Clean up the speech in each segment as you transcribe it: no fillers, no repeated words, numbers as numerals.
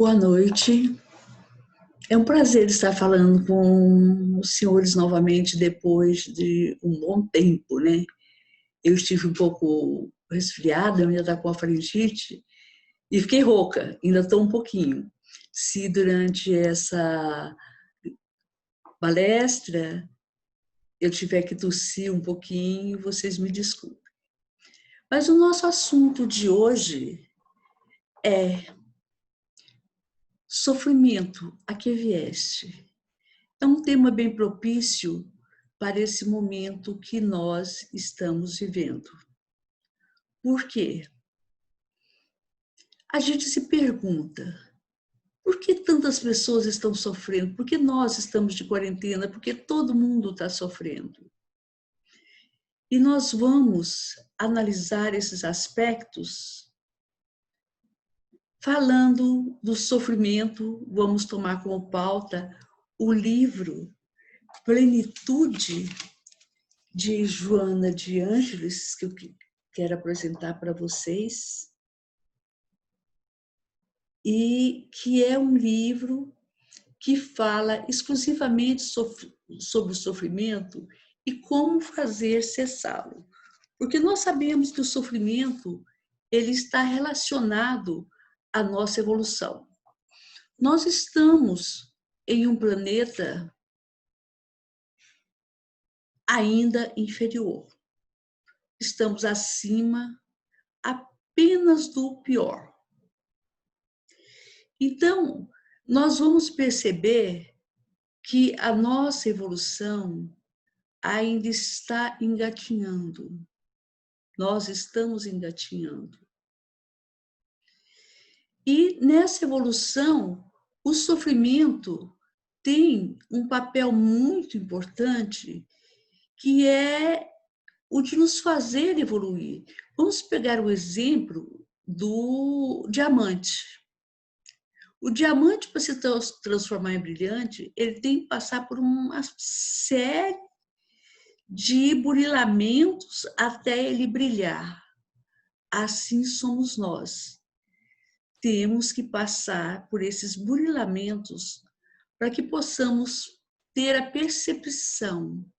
Boa noite. É um prazer estar falando com os senhores novamente depois de um bom tempo, né? Eu estive um pouco resfriada, eu ainda estou com a faringite e fiquei rouca, ainda estou um pouquinho. Se durante essa palestra eu tiver que tossir um pouquinho, vocês me desculpem. Mas o nosso assunto de hoje é sofrimento, a que vieste? É um tema bem propício para esse momento que nós estamos vivendo. Por quê? A gente se pergunta, por que tantas pessoas estão sofrendo? Por que nós estamos de quarentena? Por que todo mundo está sofrendo? E nós vamos analisar esses aspectos falando do sofrimento, vamos tomar como pauta o livro Plenitude, de Joana de Ângeles, que eu quero apresentar para vocês, e que é um livro que fala exclusivamente sobre o sofrimento e como fazer cessá-lo. Porque nós sabemos que o sofrimento ele está relacionado à nossa evolução. Nós estamos em um planeta ainda inferior. Estamos acima apenas do pior. Então, nós vamos perceber que a nossa evolução ainda está engatinhando. Nós estamos engatinhando. E nessa evolução, o sofrimento tem um papel muito importante, que é o de nos fazer evoluir. Vamos pegar o exemplo do diamante. O diamante, para se transformar em brilhante, ele tem que passar por uma série de burilamentos até ele brilhar. Assim somos nós. Temos que passar por esses burilamentos para que possamos ter a percepção,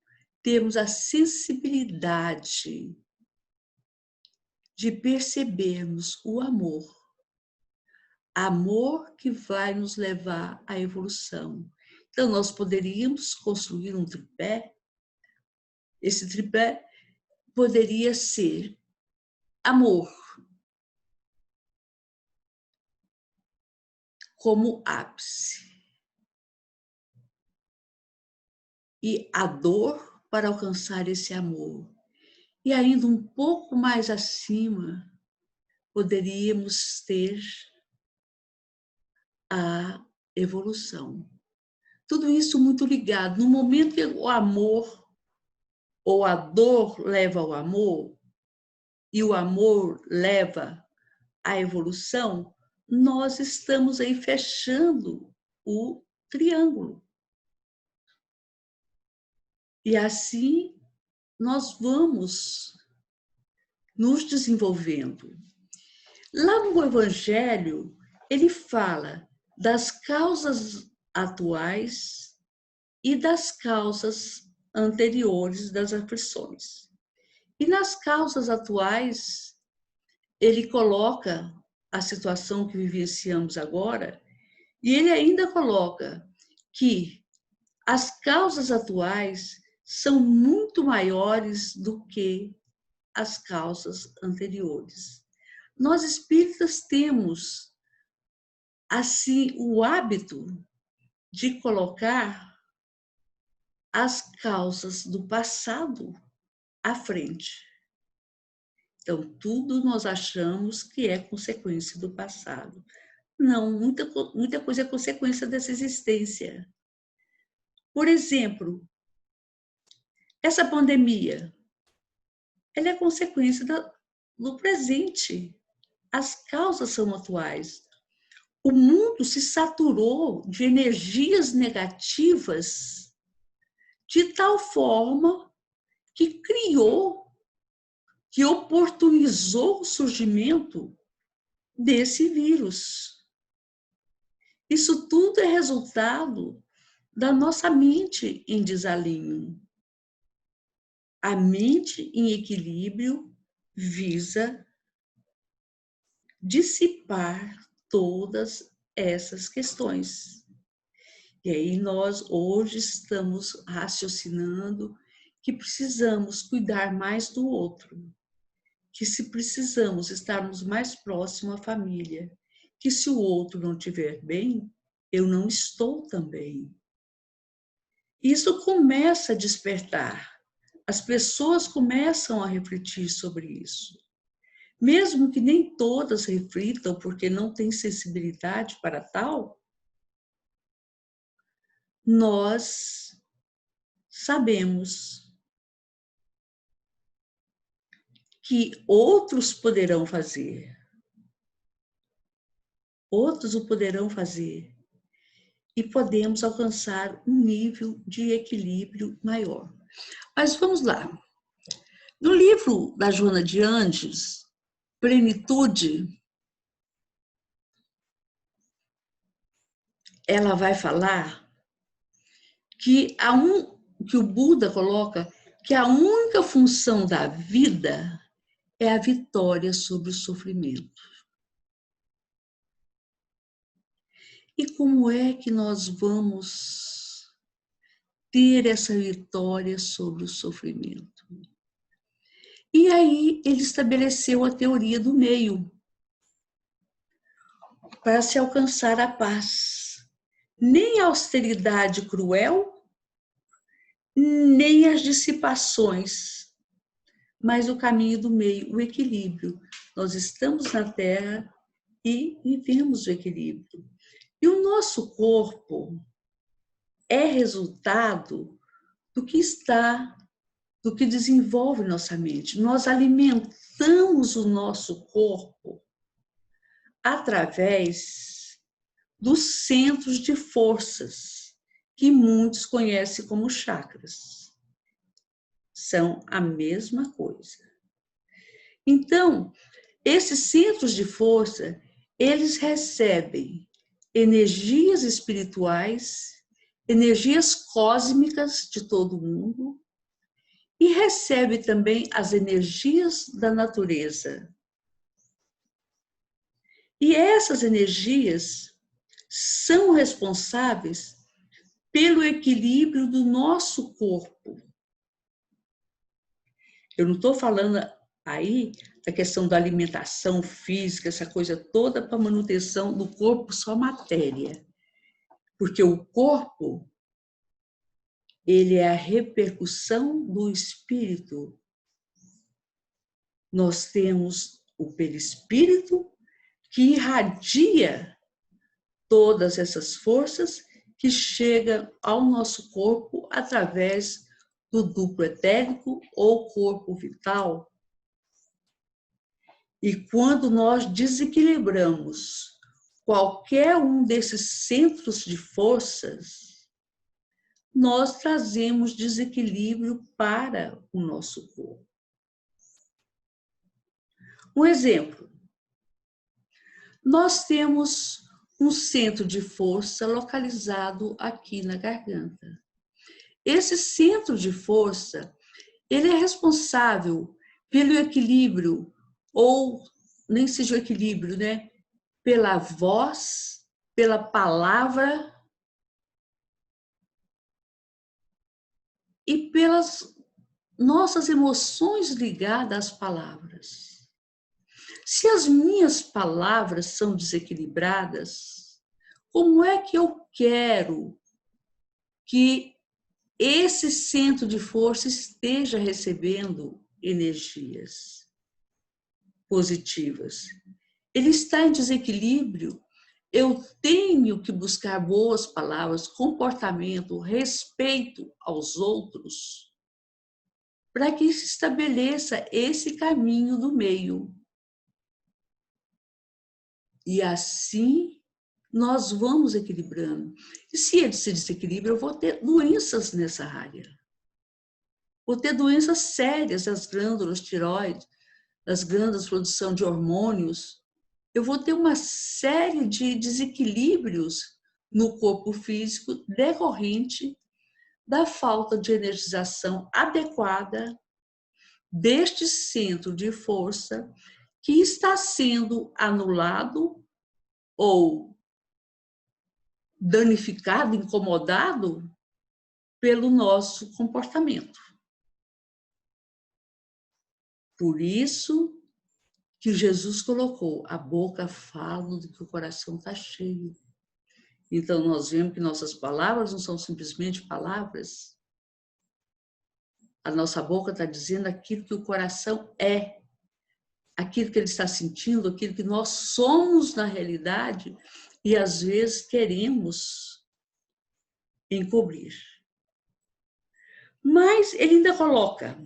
termos a sensibilidade de percebermos o amor. Amor que vai nos levar à evolução. Então, nós poderíamos construir um tripé. Esse tripé poderia ser amor como ápice e a dor para alcançar esse amor. E ainda um pouco mais acima, poderíamos ter a evolução. Tudo isso muito ligado. No momento que o amor ou a dor leva ao amor e o amor leva à evolução, nós estamos aí fechando o triângulo. E assim nós vamos nos desenvolvendo. Lá no Evangelho, ele fala das causas atuais e das causas anteriores das aflições. E nas causas atuais, ele coloca a situação que vivenciamos agora, e ele ainda coloca que as causas atuais são muito maiores do que as causas anteriores. Nós espíritas temos, assim, o hábito de colocar as causas do passado à frente. Então, tudo nós achamos que é consequência do passado. Não, muita coisa é consequência dessa existência. Por exemplo, essa pandemia, ela é consequência do presente. As causas são atuais. O mundo se saturou de energias negativas de tal forma que criou, que oportunizou o surgimento desse vírus. Isso tudo é resultado da nossa mente em desalinho. A mente em equilíbrio visa dissipar todas essas questões. E aí nós hoje estamos raciocinando que precisamos cuidar mais do outro, que se precisamos estarmos mais próximos à família, que se o outro não estiver bem, eu não estou também. Isso começa a despertar. As pessoas começam a refletir sobre isso. Mesmo que nem todas reflitam, porque não têm sensibilidade para tal, nós sabemos que outros poderão fazer. Outros o poderão fazer. E podemos alcançar um nível de equilíbrio maior. Mas vamos lá. No livro da Joana de Andes, Plenitude, ela vai falar que que o Buda coloca que a única função da vida é a vitória sobre o sofrimento. E como é que nós vamos ter essa vitória sobre o sofrimento? E aí ele estabeleceu a teoria do meio para se alcançar a paz. Nem a austeridade cruel, nem as dissipações, mas o caminho do meio, o equilíbrio. Nós estamos na Terra e vivemos o equilíbrio. E o nosso corpo é resultado do que do que desenvolve nossa mente. Nós alimentamos o nosso corpo através dos centros de forças, que muitos conhecem como chakras. São a mesma coisa. Então, esses centros de força, eles recebem energias espirituais, energias cósmicas de todo mundo e recebe também as energias da natureza. E essas energias são responsáveis pelo equilíbrio do nosso corpo. Eu não estou falando aí da questão da alimentação física, essa coisa toda para manutenção do corpo, só matéria. Porque o corpo, ele é a repercussão do espírito. Nós temos o perispírito que irradia todas essas forças que chegam ao nosso corpo através do duplo etérico ou corpo vital. E quando nós desequilibramos qualquer um desses centros de forças, nós trazemos desequilíbrio para o nosso corpo. Um exemplo. Nós temos um centro de força localizado aqui na garganta. Esse centro de força, ele é responsável pelo equilíbrio, ou nem seja o equilíbrio, né? Pela voz, pela palavra e pelas nossas emoções ligadas às palavras. Se as minhas palavras são desequilibradas, como é que eu quero que esse centro de força esteja recebendo energias positivas? Ele está em desequilíbrio. Eu tenho que buscar boas palavras, comportamento, respeito aos outros, para que se estabeleça esse caminho do meio. E assim nós vamos equilibrando. E se ele se desequilibra, eu vou ter doenças nessa área. Vou ter doenças sérias das glândulas tireoides, das glândulas de produção de hormônios. Eu vou ter uma série de desequilíbrios no corpo físico decorrente da falta de energização adequada deste centro de força que está sendo anulado ou danificado, incomodado pelo nosso comportamento. Por isso que Jesus colocou: a boca fala do que o coração está cheio. Então, nós vemos que nossas palavras não são simplesmente palavras. A nossa boca está dizendo aquilo que o coração é, aquilo que ele está sentindo, aquilo que nós somos na realidade e, às vezes, queremos encobrir. Mas ele ainda coloca: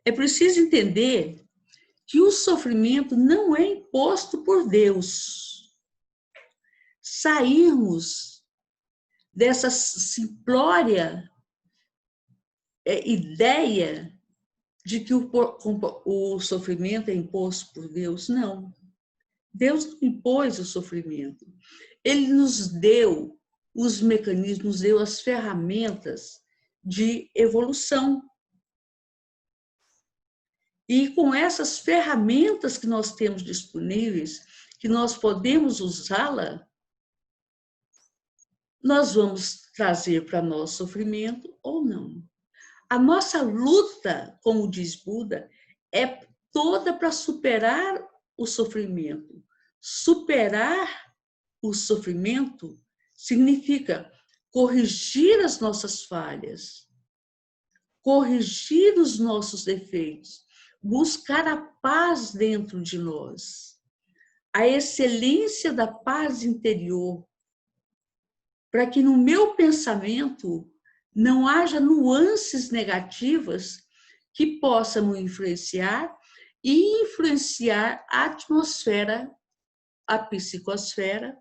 é preciso entender que o sofrimento não é imposto por Deus. Sairmos dessa simplória ideia de que o sofrimento é imposto por Deus. Não. Deus não impôs o sofrimento. Ele nos deu os mecanismos, nos deu as ferramentas de evolução. E com essas ferramentas que nós temos disponíveis, que nós podemos usá-la, nós vamos trazer para nós sofrimento ou não. A nossa luta, como diz Buda, é toda para superar o sofrimento. Superar o sofrimento significa corrigir as nossas falhas, corrigir os nossos defeitos, buscar a paz dentro de nós, a excelência da paz interior, para que no meu pensamento não haja nuances negativas que possam influenciar e influenciar a atmosfera, a psicosfera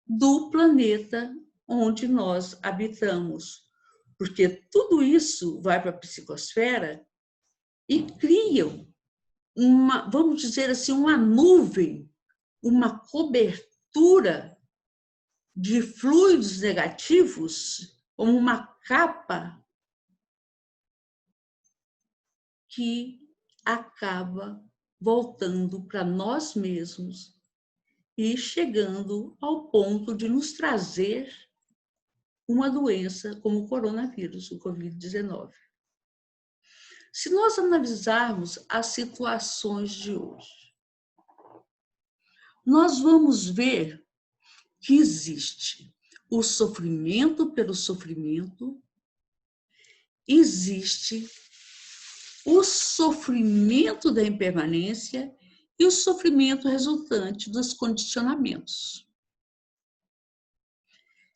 do planeta onde nós habitamos. Porque tudo isso vai para a psicosfera e criam uma, vamos dizer assim, uma nuvem, uma cobertura de fluidos negativos, como uma capa que acaba voltando para nós mesmos e chegando ao ponto de nos trazer uma doença como o coronavírus, o Covid-19. Se nós analisarmos as situações de hoje, nós vamos ver que existe o sofrimento pelo sofrimento, existe o sofrimento da impermanência e o sofrimento resultante dos condicionamentos.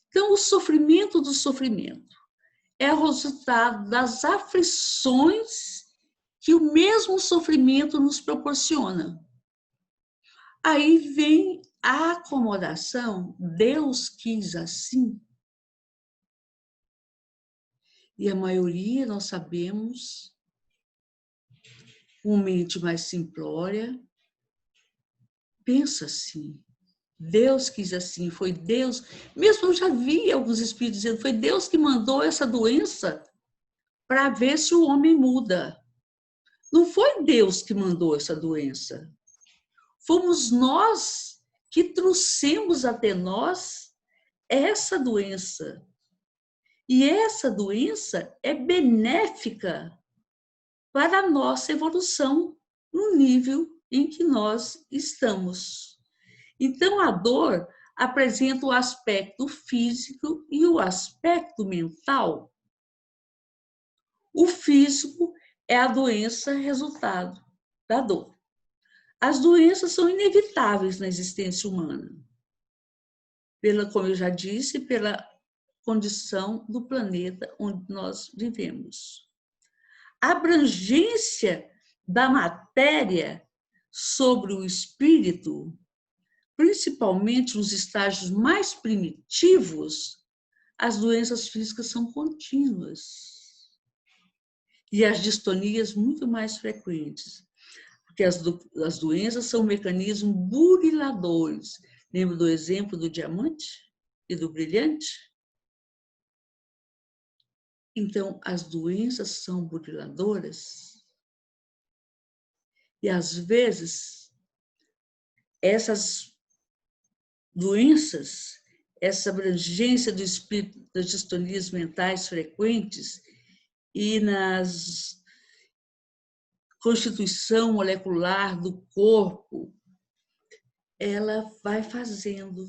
Então, o sofrimento do sofrimento é o resultado das aflições que o mesmo sofrimento nos proporciona. Aí vem a acomodação, Deus quis assim. E a maioria, nós sabemos, com mente mais simplória, pensa assim. Deus quis assim, foi Deus. Mesmo eu já vi alguns espíritos dizendo, foi Deus que mandou essa doença para ver se o homem muda. Não foi Deus que mandou essa doença. Fomos nós que trouxemos até nós essa doença. E essa doença é benéfica para a nossa evolução no nível em que nós estamos. Então, a dor apresenta o aspecto físico e o aspecto mental. O físico é a doença resultado da dor. As doenças são inevitáveis na existência humana, como eu já disse, pela condição do planeta onde nós vivemos. A abrangência da matéria sobre o espírito, principalmente nos estágios mais primitivos, as doenças físicas são contínuas. E as distonias muito mais frequentes. Porque as doenças são mecanismos buriladores. Lembra do exemplo do diamante? e do brilhante? Então, as doenças são buriladoras e, às vezes, essas doenças, essa abrangência do espírito, das distonias mentais frequentes e nas constituição molecular do corpo, ela vai fazendo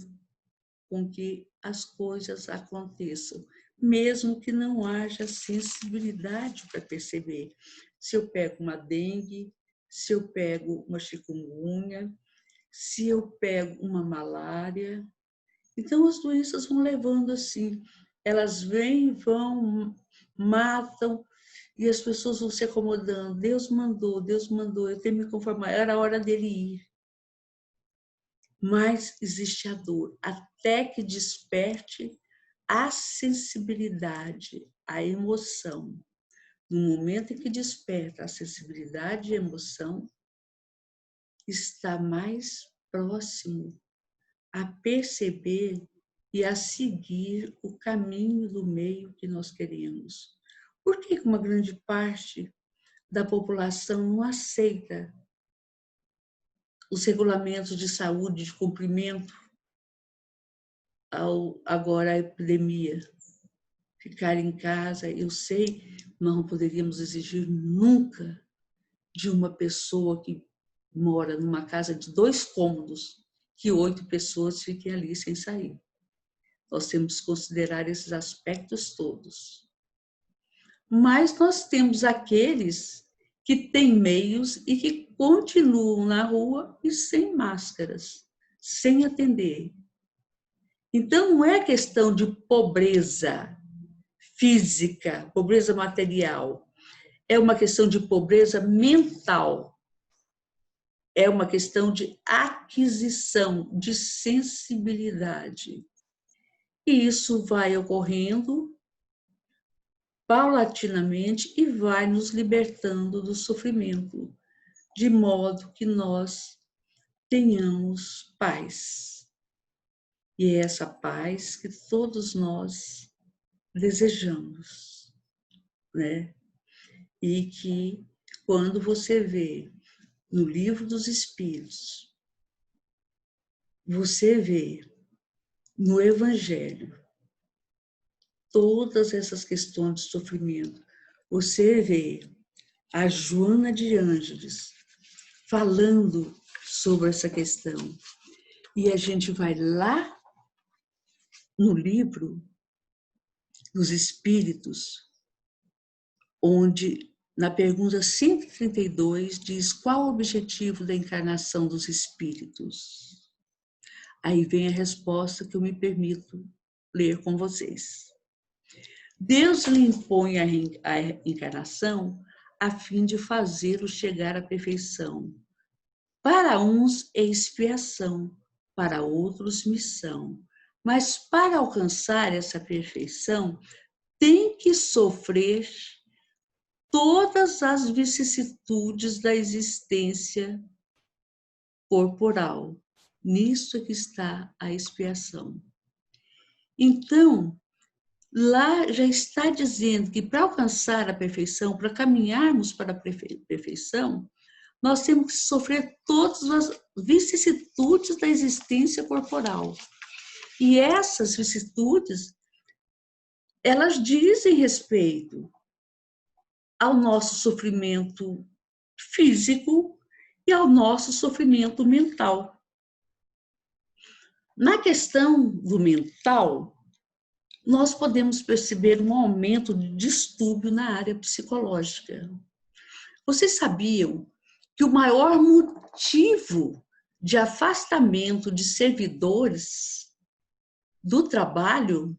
com que as coisas aconteçam, mesmo que não haja sensibilidade para perceber. Se eu pego uma dengue, se eu pego uma chikungunya, se eu pego uma malária, então as doenças vão levando assim, elas vêm, vão, matam, e as pessoas vão se acomodando. Deus mandou, eu tenho que me conformar, era a hora dele ir. Mas existe a dor, até que desperte a sensibilidade, a emoção. No momento em que desperta a sensibilidade e a emoção, está mais próximo a perceber e a seguir o caminho do meio que nós queremos. Por que uma grande parte da população não aceita os regulamentos de saúde, de cumprimento agora à epidemia? Ficar em casa, eu sei, nós não poderíamos exigir nunca de uma pessoa que mora numa casa de 2 cômodos, que 8 pessoas fiquem ali sem sair. Nós temos que considerar esses aspectos todos. Mas nós temos aqueles que têm meios e que continuam na rua e sem máscaras, sem atender. Então, não é questão de pobreza física, pobreza material. É uma questão de pobreza mental. É uma questão de aquisição, de sensibilidade. E isso vai ocorrendo paulatinamente e vai nos libertando do sofrimento, de modo que nós tenhamos paz. E é essa paz que todos nós desejamos, né? E que, quando você vê no Livro dos Espíritos, você vê no Evangelho todas essas questões de sofrimento, você vê a Joana de Ângeles falando sobre essa questão. E a gente vai lá no Livro dos Espíritos, onde, na pergunta 132, diz: qual o objetivo da encarnação dos espíritos? Aí vem a resposta que eu me permito ler com vocês. Deus lhe impõe a encarnação a fim de fazê-lo chegar à perfeição. Para uns é expiação, para outros missão. Mas para alcançar essa perfeição, tem que sofrer todas as vicissitudes da existência corporal. Nisso é que está a expiação. Então, lá já está dizendo que para alcançar a perfeição, para caminharmos para a perfeição, nós temos que sofrer todas as vicissitudes da existência corporal. E essas vicissitudes, elas dizem respeito ao nosso sofrimento físico e ao nosso sofrimento mental. Na questão do mental, nós podemos perceber um aumento de distúrbio na área psicológica. Vocês sabiam que o maior motivo de afastamento de servidores do trabalho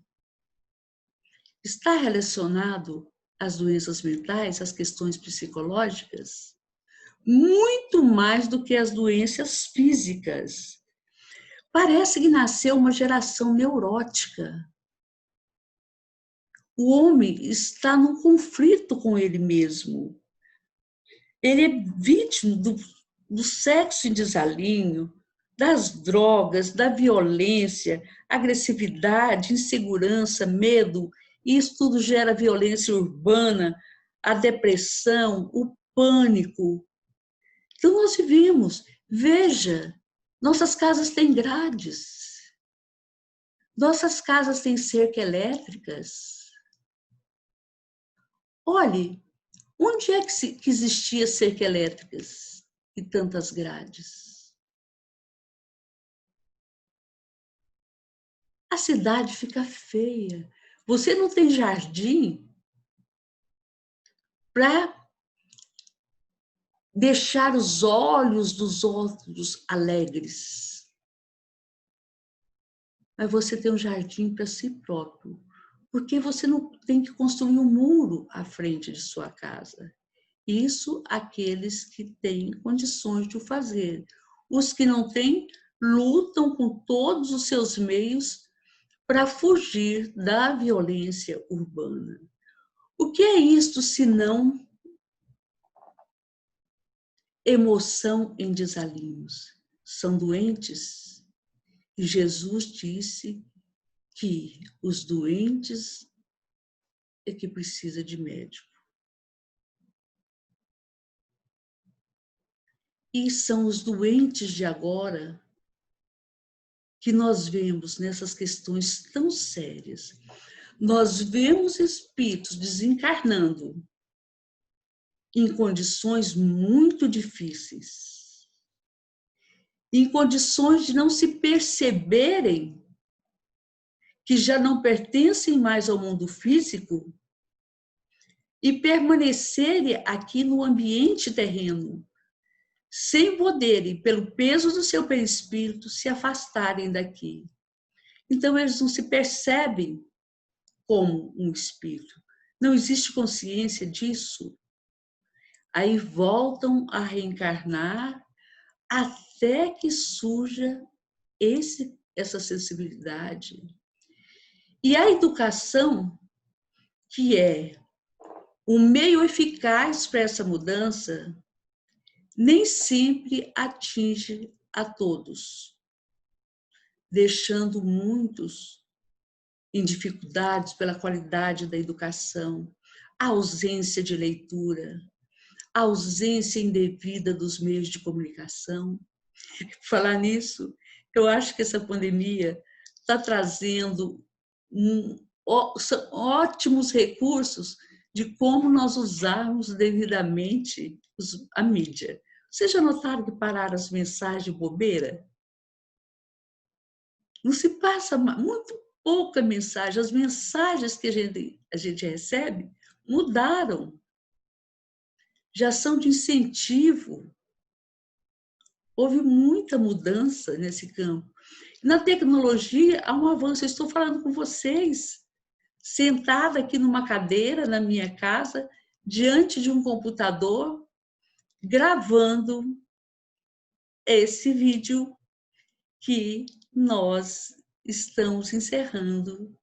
está relacionado às doenças mentais, às questões psicológicas, muito mais do que as doenças físicas. Parece que nasceu uma geração neurótica. O homem está num conflito com ele mesmo. Ele é vítima do sexo em desalinho, das drogas, da violência, agressividade, insegurança, medo, e isso tudo gera violência urbana, a depressão, o pânico. Então, nós vivemos, veja, nossas casas têm grades, nossas casas têm cerca elétricas. Olhe, onde é que existia cerca elétricas e tantas grades? A cidade fica feia. Você não tem jardim para deixar os olhos dos outros alegres. Mas você tem um jardim para si próprio, porque você não tem que construir um muro à frente de sua casa. Isso aqueles que têm condições de o fazer. Os que não têm, lutam com todos os seus meios para fugir da violência urbana. O que é isto senão emoção em desalinhos? São doentes? E Jesus disse que os doentes é que precisa de médico. E são os doentes de agora que nós vemos nessas questões tão sérias. Nós vemos espíritos desencarnando em condições muito difíceis, em condições de não se perceberem que já não pertencem mais ao mundo físico e permanecerem aqui no ambiente terreno, sem poderem, pelo peso do seu perispírito, se afastarem daqui. Então, eles não se percebem como um espírito. Não existe consciência disso. Aí voltam a reencarnar até que surja essa sensibilidade. E a educação, que é o meio eficaz para essa mudança, nem sempre atinge a todos, deixando muitos em dificuldades pela qualidade da educação, a ausência de leitura, a ausência indevida dos meios de comunicação. Falar nisso, eu acho que essa pandemia está trazendo ótimos recursos de como nós usarmos devidamente a mídia. Vocês já notaram que pararam as mensagens de bobeira? Não se passa muito pouca mensagem. As mensagens que a gente recebe mudaram. Já são de incentivo. Houve muita mudança nesse campo. Na tecnologia, há um avanço. Eu estou falando com vocês, sentada aqui numa cadeira na minha casa, diante de um computador, gravando esse vídeo que nós estamos encerrando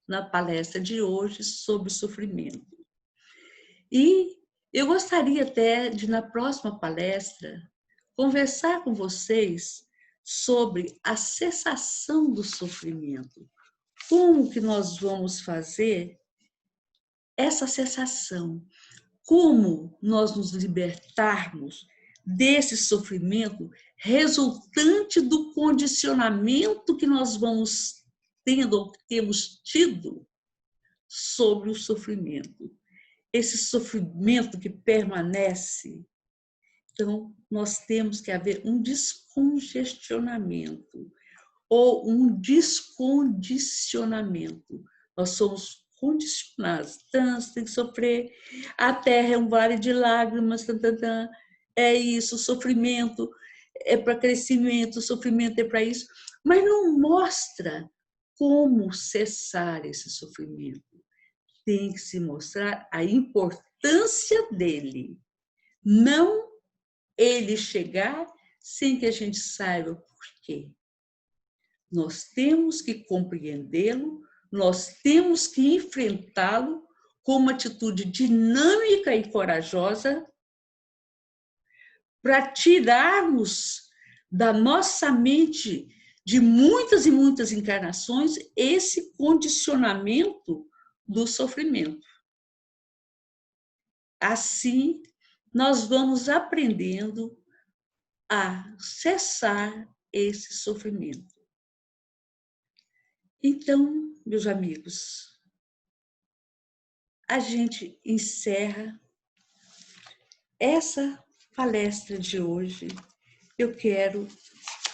na palestra de hoje sobre sofrimento. E eu gostaria até de, na próxima palestra, conversar com vocês sobre a cessação do sofrimento. Como que nós vamos fazer essa cessação? Como nós nos libertarmos desse sofrimento resultante do condicionamento que nós vamos tendo ou temos tido sobre o sofrimento. Esse sofrimento que permanece. Então, nós temos que haver um descongestionamento ou um descondicionamento. Nós somos condicionados, tanto tem que sofrer, a terra é um vale de lágrimas, é isso, o sofrimento é para crescimento, o sofrimento é para isso, mas não mostra como cessar esse sofrimento. Tem que se mostrar a importância dele, não ele chegar sem que a gente saiba por quê. Nós temos que compreendê-lo, nós temos que enfrentá-lo com uma atitude dinâmica e corajosa para tirarmos da nossa mente de muitas e muitas encarnações esse condicionamento do sofrimento. Assim, nós vamos aprendendo a cessar esse sofrimento. Então, meus amigos, a gente encerra essa palestra de hoje. Eu quero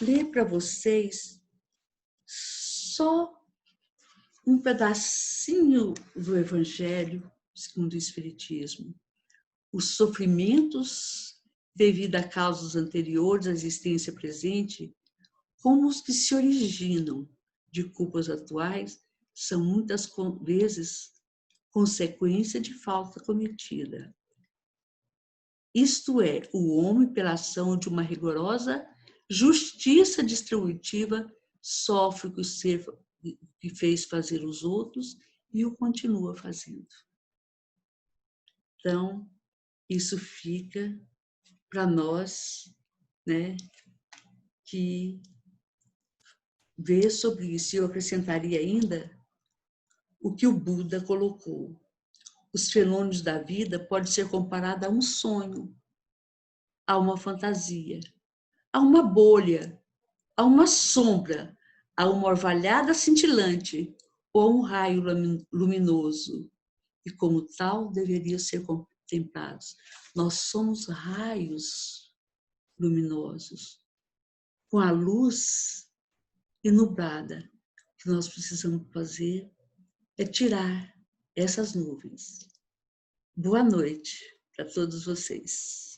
ler para vocês só um pedacinho do Evangelho segundo o Espiritismo. Os sofrimentos devido a causas anteriores à existência presente, como os que se originam de culpas atuais, são muitas vezes consequência de falta cometida. Isto é, o homem, pela ação de uma rigorosa justiça distributiva, sofre o que fez fazer os outros e o continua fazendo. Então, isso fica para nós, né, que ver sobre isso. Eu acrescentaria ainda o que o Buda colocou. Os fenômenos da vida podem ser comparados a um sonho, a uma fantasia, a uma bolha, a uma sombra, a uma orvalhada cintilante ou a um raio luminoso. E como tal, deveriam ser contemplados. Nós somos raios luminosos, com a luz inubrada. O que nós precisamos fazer é tirar essas nuvens. Boa noite para todos vocês.